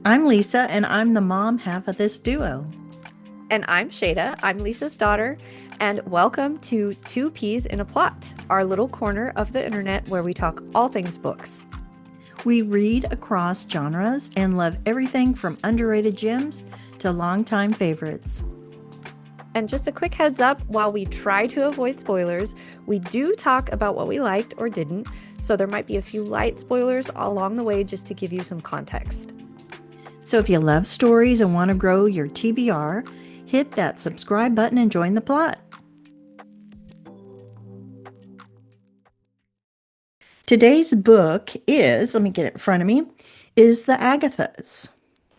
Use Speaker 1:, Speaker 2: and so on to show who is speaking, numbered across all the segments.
Speaker 1: I'm Lisa, and I'm the mom half of this duo.
Speaker 2: And I'm Shada. I'm Lisa's daughter. And welcome to Two Peas in a Plot, our little corner of the internet where we talk all things books.
Speaker 1: We read across genres and love everything from underrated gems to longtime favorites.
Speaker 2: And just a quick heads up while we try to avoid spoilers, we do talk about what we liked or didn't, so there might be a few light spoilers along the way just to give you some context.
Speaker 1: So if you love stories and want to grow your TBR, hit that subscribe button and join the plot. Today's book is, let me get it in front of me, is The Agathas.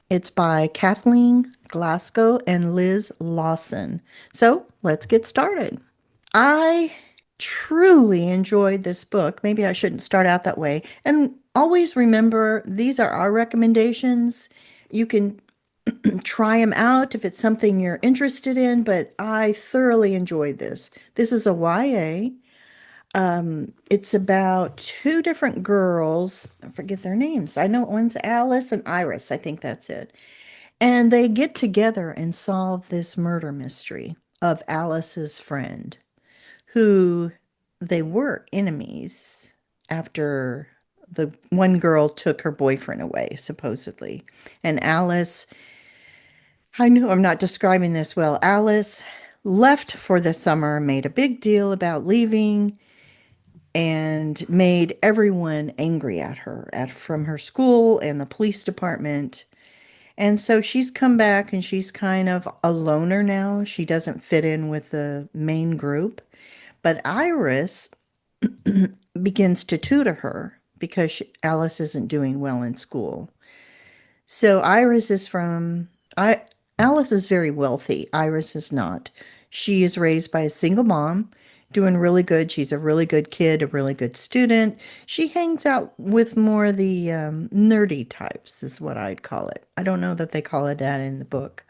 Speaker 1: It's by Kathleen, Glasgow, and Liz Lawson. So let's get started. I truly enjoyed this book. Maybe I shouldn't start out that way. And always remember, these are our recommendations. You can try them out if it's something you're interested in, but I thoroughly enjoyed this. This is a YA. It's about two different girls. I forget their names. I know one's Alice and Iris. I think that's it. And they get together and solve this murder mystery of Alice's friend, who they were enemies after the one girl took her boyfriend away, supposedly. And Alice, I know I'm not describing this well. Alice left for the summer, made a big deal about leaving, and made everyone angry at her from her school and the police department. And so she's come back and she's kind of a loner now. She doesn't fit in with the main group. But Iris begins to tutor her because Alice isn't doing well in school. So Iris is from I Alice is very wealthy. Iris is not. She is raised by a single mom, doing really good. She's a really good kid, a really good student. She hangs out with more of the nerdy types, is what I'd call it. I don't know that they call it that in the book.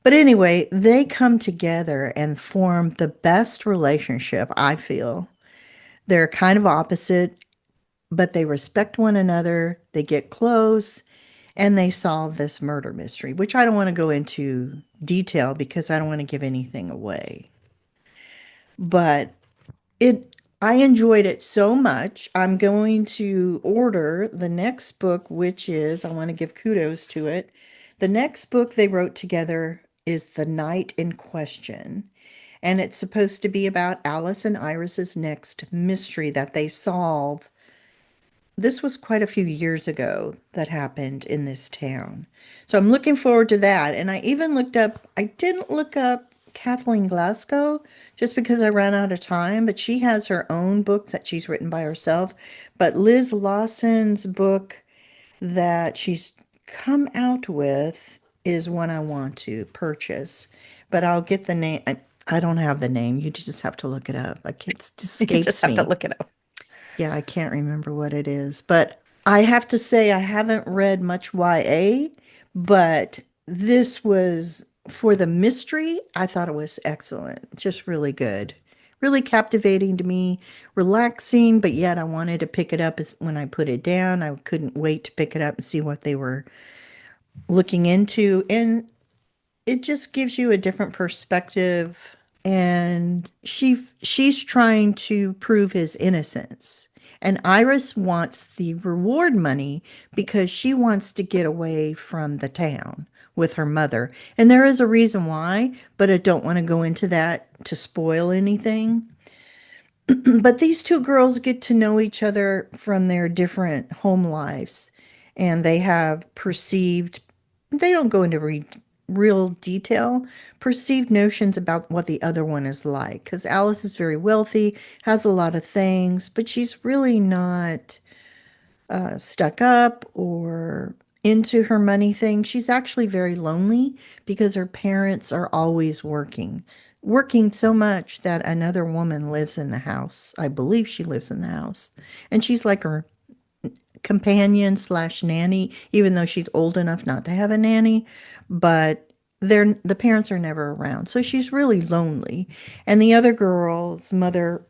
Speaker 1: But anyway, they come together and form the best relationship, I feel. They're kind of opposite, but they respect one another. They get close and they solve this murder mystery, which I don't want to go into detail because I don't want to give anything away. But I enjoyed it so much. I'm going to order the next book, which is, I want to give kudos to it. The next book they wrote together is The Night in Question. And it's supposed to be about Alice and Iris's next mystery that they solve. This was quite a few years ago that happened in this town. So I'm looking forward to that. And I didn't look up Kathleen Glasgow just because I ran out of time, but she has her own books that she's written by herself. But Liz Lawson's book that she's come out with is one I want to purchase. But I'll get the name. I don't have the name. You just have to look it up. It just
Speaker 2: You just
Speaker 1: escapes
Speaker 2: have to
Speaker 1: me.
Speaker 2: look it up.
Speaker 1: Yeah, I can't remember what it is, but I have to say I haven't read much YA, but this was for the mystery. I thought it was excellent. Just really good. Really captivating to me, relaxing, but yet I wanted to pick it up when I put it down. I couldn't wait to pick it up and see what they were looking into. And it just gives you a different perspective, and she's trying to prove his innocence, and Iris wants the reward money because she wants to get away from the town with her mother, and there is a reason why, but I don't want to go into that to spoil anything. But these two girls get to know each other from their different home lives, and they have perceived, they don't go into real detail, perceived notions about what the other one is like. Because Alice is very wealthy, has a lot of things, but she's really not stuck up or into her money thing. She's actually very lonely because her parents are always working so much that another woman lives in the house. I believe she lives in the house. And she's like her companion slash nanny, even though she's old enough not to have a nanny. But the parents are never around. So she's really lonely. And the other girl's mother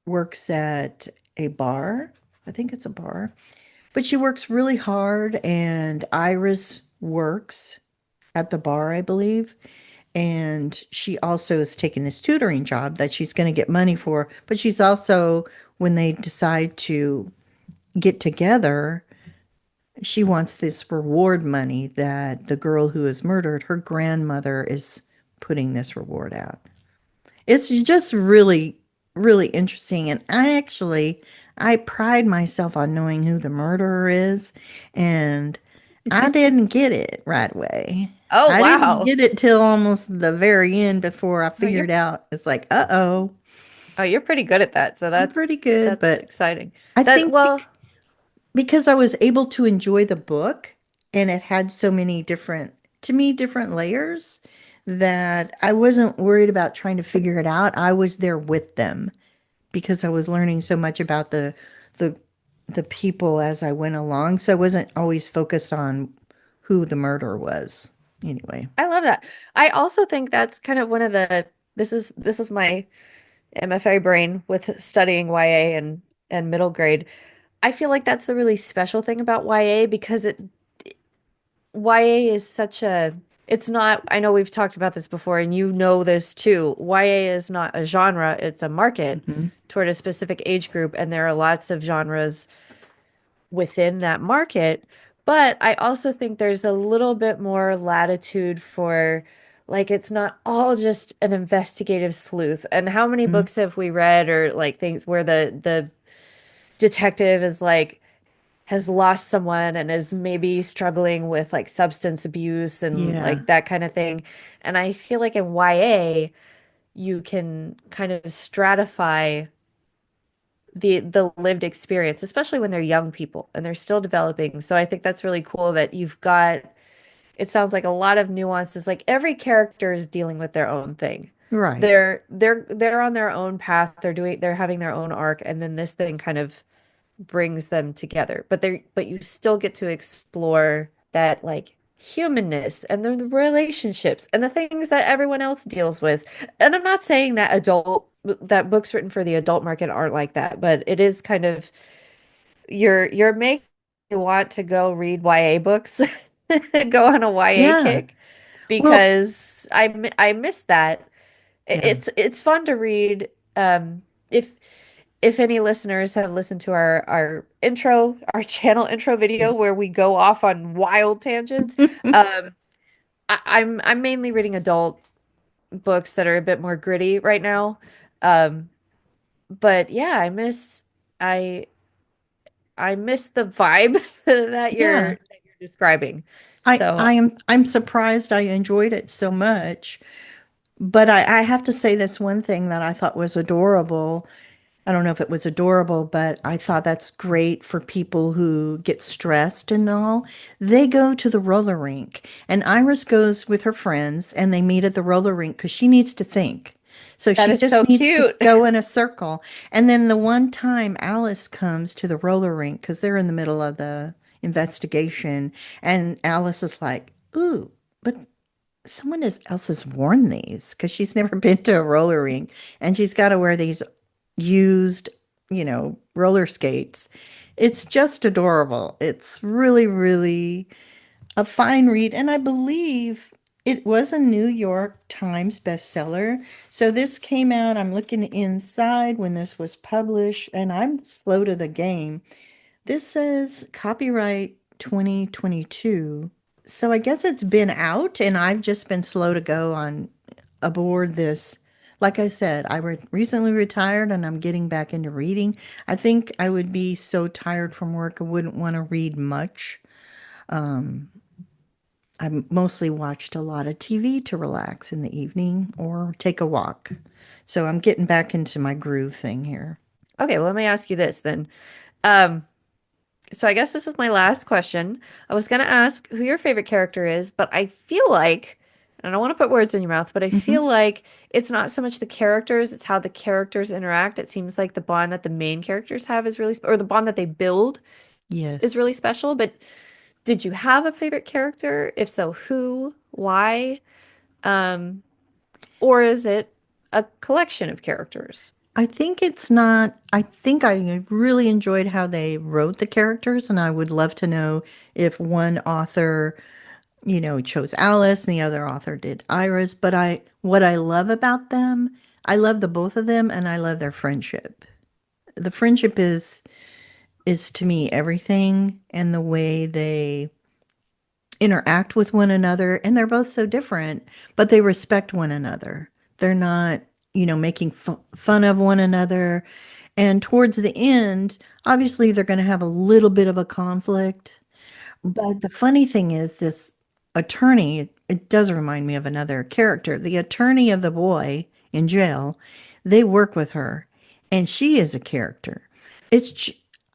Speaker 1: works at a bar. I think it's a bar. But she works really hard, and Iris works at the bar, I believe. And she also is taking this tutoring job that she's going to get money for. But she's also, when they decide to get together, she wants this reward money that the girl who is murdered, her grandmother is putting this reward out. It's just really, really interesting. And I pride myself on knowing who the murderer is. And I didn't get it right away.
Speaker 2: Oh,
Speaker 1: I didn't
Speaker 2: wow.
Speaker 1: get it till almost the very end before I
Speaker 2: Oh, you're
Speaker 1: figured out it's like, uh-oh,
Speaker 2: oh, you're pretty good at that. So
Speaker 1: I'm pretty good.
Speaker 2: that's
Speaker 1: But
Speaker 2: exciting.
Speaker 1: I
Speaker 2: That
Speaker 1: think
Speaker 2: well,
Speaker 1: because I was able to enjoy the book and it had so many different, to me, different layers that I wasn't worried about trying to figure it out. I was there with them because I was learning so much about the the people as I went along. So I wasn't always focused on who the murderer was. Anyway.
Speaker 2: I love that. I also think that's kind of one of the this is my MFA brain with studying YA and middle grade. I feel like that's the really special thing about YA because it YA is such a it's not I know we've talked about this before and you know this too. YA is not a genre, it's a market
Speaker 1: Hmm.
Speaker 2: toward a specific age group and there are lots of genres within that market. But I also think there's a little bit more latitude for like it's not all just an investigative sleuth. And how many books have we read or like things where the detective is like has lost someone and is maybe struggling with like substance abuse and
Speaker 1: Yeah.
Speaker 2: like that kind of thing. And I feel like in YA you can kind of stratify the lived experience, especially when they're young people and they're still developing. So I think that's really cool that you've got, it sounds like a lot of nuances. Like every character is dealing with their own thing.
Speaker 1: Right.
Speaker 2: They're on their own path. They're having their own arc, and then this thing kind of brings them together. But you still get to explore that like humanness and the relationships and the things that everyone else deals with. And I'm not saying that books written for the adult market aren't like that, but it is kind of you're making me want to go read YA books, go on a YA
Speaker 1: Yeah.
Speaker 2: kick
Speaker 1: Well,
Speaker 2: because I miss that.
Speaker 1: yeah.
Speaker 2: It's fun to read. If any listeners have listened to our channel intro
Speaker 1: Yeah.
Speaker 2: video where we go off on wild tangents, um, I'm mainly reading adult books that are a bit more gritty right now. Um, but yeah, I I miss the vibe
Speaker 1: Yeah.
Speaker 2: that you're describing.
Speaker 1: I
Speaker 2: So
Speaker 1: I am I'm surprised I enjoyed it so much. But I have to say that's one thing that I thought was adorable. I don't know if it was adorable, but I thought that's great for people who get stressed and all. They go to the roller rink, and Iris goes with her friends, and they meet at the roller rink because she needs to think. So
Speaker 2: that
Speaker 1: she
Speaker 2: is so
Speaker 1: just needs to
Speaker 2: cute.
Speaker 1: go in a circle. And then the one time Alice comes to the roller rink because they're in the middle of the investigation, and Alice is like, "Ooh, but else has worn these because she's never been to a roller rink and she's got to wear these used, roller skates. It's just adorable. It's really, really a fine read. And I believe it was a New York Times bestseller. So this came out, I'm looking inside when this was published, and I'm slow to the game. This says copyright 2022. So I guess it's been out and I've just been slow to go on aboard this. Like I said, recently retired and I'm getting back into reading. I think I would be so tired from work I wouldn't want to read much. Um, I mostly watched a lot of TV to relax in the evening or take a walk. So I'm getting back into my groove thing here.
Speaker 2: Okay, well, let me ask you this then. Um, so I guess this is my last question. I was gonna ask who your favorite character is, but I feel like, and I don't want to put words in your mouth, but I
Speaker 1: Hmm.
Speaker 2: feel like it's not so much the characters, it's how the characters interact. It seems like the bond that the main characters have is or the bond that they build is
Speaker 1: Yes.
Speaker 2: really special. But did you have a favorite character? If so, who? Why? Um, or is it a collection of characters?
Speaker 1: I think it's not, I think I really enjoyed how they wrote the characters, and I would love to know if one author chose Alice and the other author did Iris. But what I love about them, I love the both of them and I love their friendship. The friendship is to me everything, and the way they interact with one another, and they're both so different, but they respect one another. They're not, making fun of one another. And towards the end, obviously they're going to have a little bit of a conflict. But the funny thing is, this attorney, it does remind me of another character. The attorney of the boy in jail, they work with her, and she is a character. It's,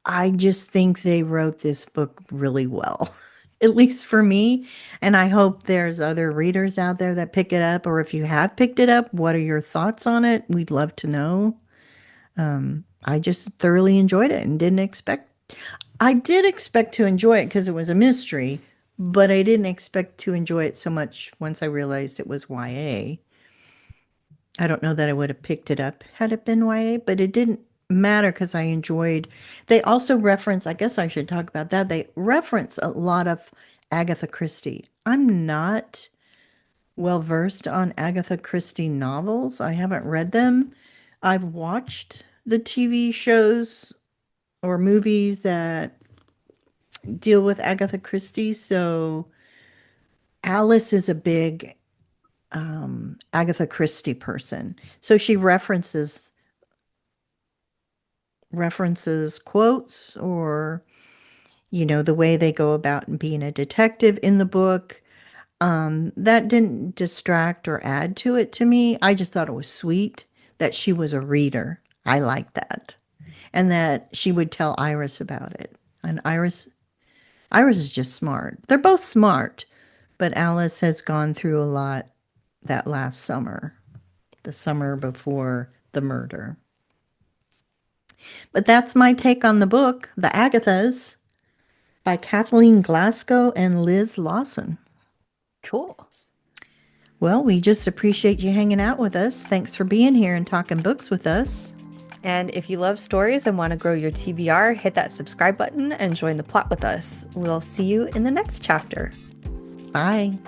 Speaker 1: I just think they wrote this book really well, at least for me. And I hope there's other readers out there that pick it up, or if you have picked it up, what are your thoughts on it? We'd love to know. I just thoroughly enjoyed it and I did expect to enjoy it because it was a mystery, but I didn't expect to enjoy it so much once I realized it was YA. I don't know that I would have picked it up had it been YA, but it didn't matter because I enjoyed. They also reference, I guess I should talk about that. They reference a lot of Agatha Christie. I'm not well versed on Agatha Christie novels. I haven't read them. I've watched the TV shows or movies that deal with Agatha Christie. So Alice is a big Agatha Christie person. So she references quotes, or the way they go about being a detective in the book. That didn't distract or add to it to me. I just thought it was sweet that she was a reader. I like that. And that she would tell Iris about it. And Iris is just smart. They're both smart, but Alice has gone through a lot that last summer, the summer before the murder. But that's my take on the book, The Agathas, by Kathleen Glasgow and Liz Lawson.
Speaker 2: Cool.
Speaker 1: Well, we just appreciate you hanging out with us. Thanks for being here and talking books with us.
Speaker 2: And if you love stories and want to grow your TBR, hit that subscribe button and join the plot with us. We'll see you in the next chapter.
Speaker 1: Bye.